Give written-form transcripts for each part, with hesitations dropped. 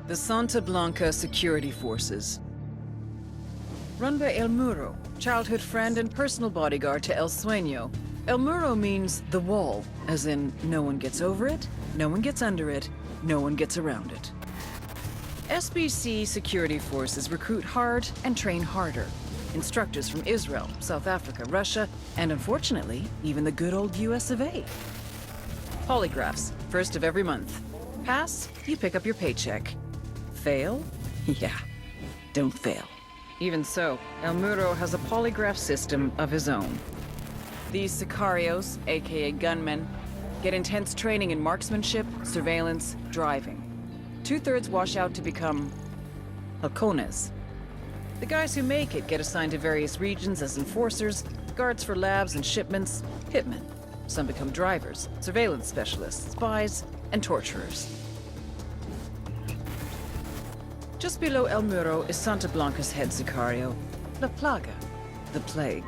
The Santa Blanca Security Forces. Run by El Muro, childhood friend and personal bodyguard to El Sueño. El Muro means the wall, as in no one gets over it, no one gets under it, no one gets around it. SBC security forces recruit hard and train harder. Instructors from Israel, South Africa, Russia, and unfortunately, even the good old US of A. Polygraphs, first of every month. Pass, you pick up your paycheck. Fail? Yeah, don't fail. Even so, El Muro has a polygraph system of his own. These sicarios, aka gunmen, get intense training in marksmanship, surveillance, driving. 2/3 wash out to become halcones. The guys who make it get assigned to various regions as enforcers, guards for labs and shipments, hitmen. Some become drivers, surveillance specialists, spies, and torturers. Just below El Muro is Santa Blanca's head sicario, La Plaga, the Plague.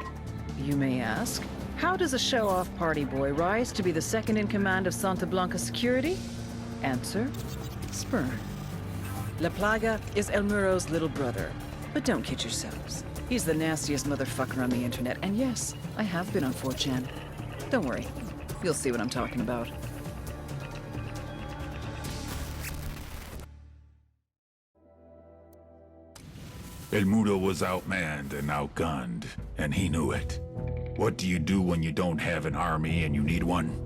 You may ask, how does a show-off party boy rise to be the second in command of Santa Blanca security? Answer, sperm. La Plaga is El Muro's little brother. But don't kid yourselves. He's the nastiest motherfucker on the internet, and yes, I have been on 4chan. Don't worry, you'll see what I'm talking about. El Muro was outmanned and outgunned, and he knew it. What do you do when you don't have an army and you need one?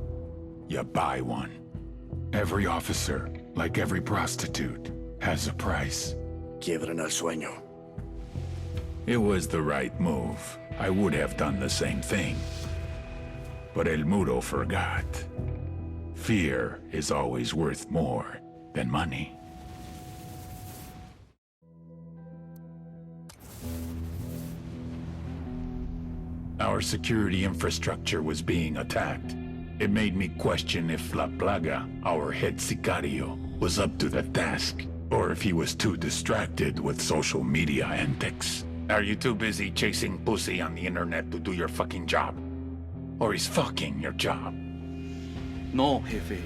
You buy one. Every officer, like every prostitute, has a price. Quiebren al sueño. It was the right move. I would have done the same thing. But El Muro forgot. Fear is always worth more than money. Our security infrastructure was being attacked. It made me question if La Plaga, our head sicario, was up to the task, or if he was too distracted with social media antics. Are you too busy chasing pussy on the internet to do your fucking job? Or he's fucking your job? No, Jefe.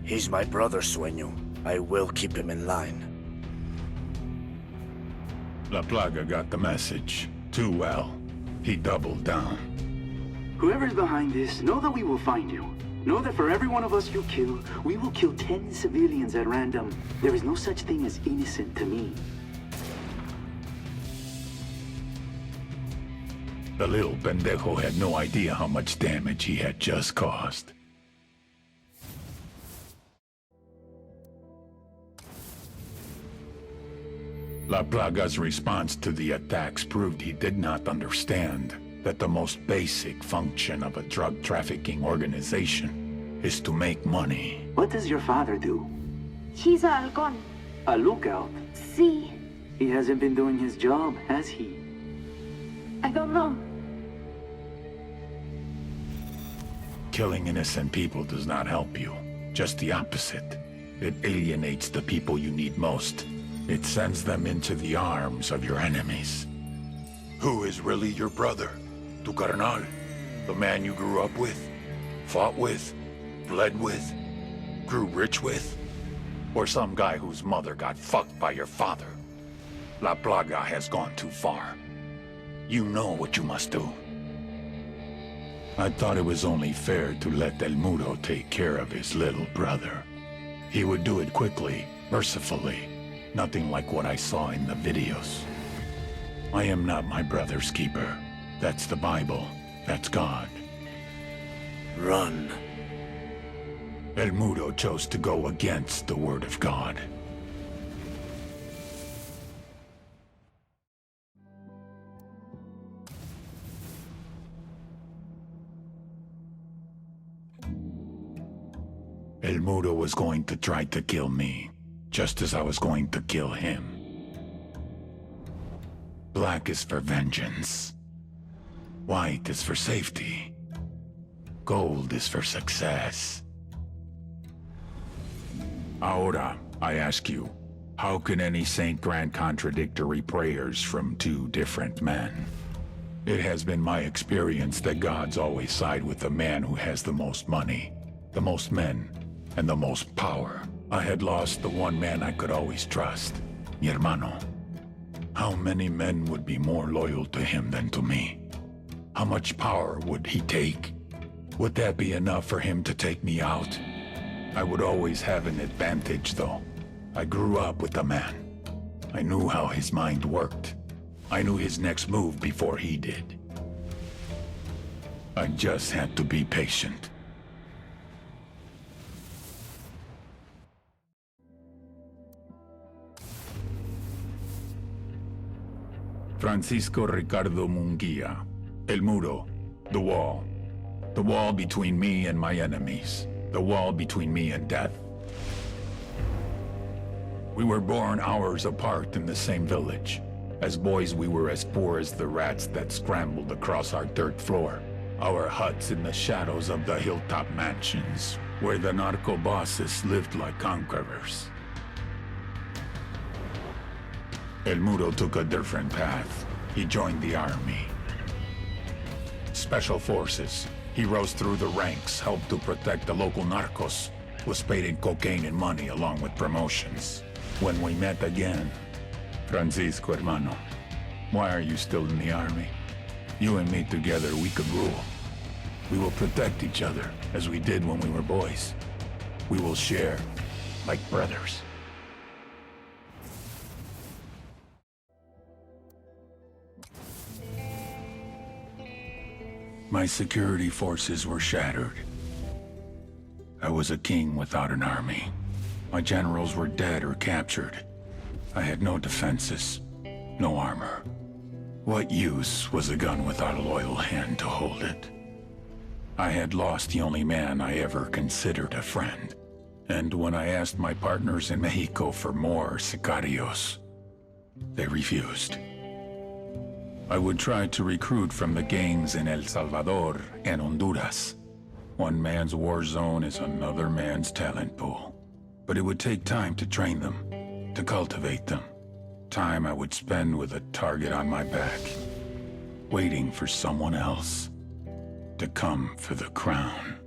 He's my brother, Sueño. I will keep him in line. La Plaga got the message. Too well. He doubled down. Whoever's behind this, know that we will find you. Know that for every one of us you kill, we will kill 10 civilians at random. There is no such thing as innocent to me. The little pendejo had no idea how much damage he had just caused. La Plaga's response to the attacks proved he did not understand that the most basic function of a drug trafficking organization is to make money. What does your father do? He's a halcón. A lookout. Sí. He hasn't been doing his job, has he? I don't know. Killing innocent people does not help you. Just the opposite. It alienates the people you need most. It sends them into the arms of your enemies. Who is really your brother? Tu carnal? The man you grew up with? Fought with? Bled with? Grew rich with? Or some guy whose mother got fucked by your father? La Plaga has gone too far. You know what you must do. I thought it was only fair to let El Muro take care of his little brother. He would do it quickly, mercifully. Nothing like what I saw in the videos. I am not my brother's keeper. That's the Bible. That's God. Run. El Muro chose to go against the word of God. El Muro was going to try to kill me, just as I was going to kill him. Black is for vengeance. White is for safety. Gold is for success. Ahora, I ask you, how can any saint grant contradictory prayers from two different men? It has been my experience that gods always side with the man who has the most money, the most men, and the most power. I had lost the one man I could always trust, mi hermano. How many men would be more loyal to him than to me? How much power would he take? Would that be enough for him to take me out? I would always have an advantage, though. I grew up with the man. I knew how his mind worked. I knew his next move before he did. I just had to be patient. Francisco Ricardo Munguia. El Muro. The wall. The wall between me and my enemies. The wall between me and death. We were born hours apart in the same village. As boys, we were as poor as the rats that scrambled across our dirt floor. Our huts in the shadows of the hilltop mansions, where the narco bosses lived like conquerors. El Muro took a different path. He joined the army. Special forces. He rose through the ranks, helped to protect the local narcos, was paid in cocaine and money along with promotions. When we met again, Francisco hermano, why are you still in the army? You and me together, we could rule. We will protect each other, as we did when we were boys. We will share, like brothers. My security forces were shattered. I was a king without an army. My generals were dead or captured. I had no defenses, no armor. What use was a gun without a loyal hand to hold it? I had lost the only man I ever considered a friend. And when I asked my partners in Mexico for more sicarios, they refused. I would try to recruit from the gangs in El Salvador and Honduras. One man's war zone is another man's talent pool. But it would take time to train them, to cultivate them. Time I would spend with a target on my back, waiting for someone else to come for the crown.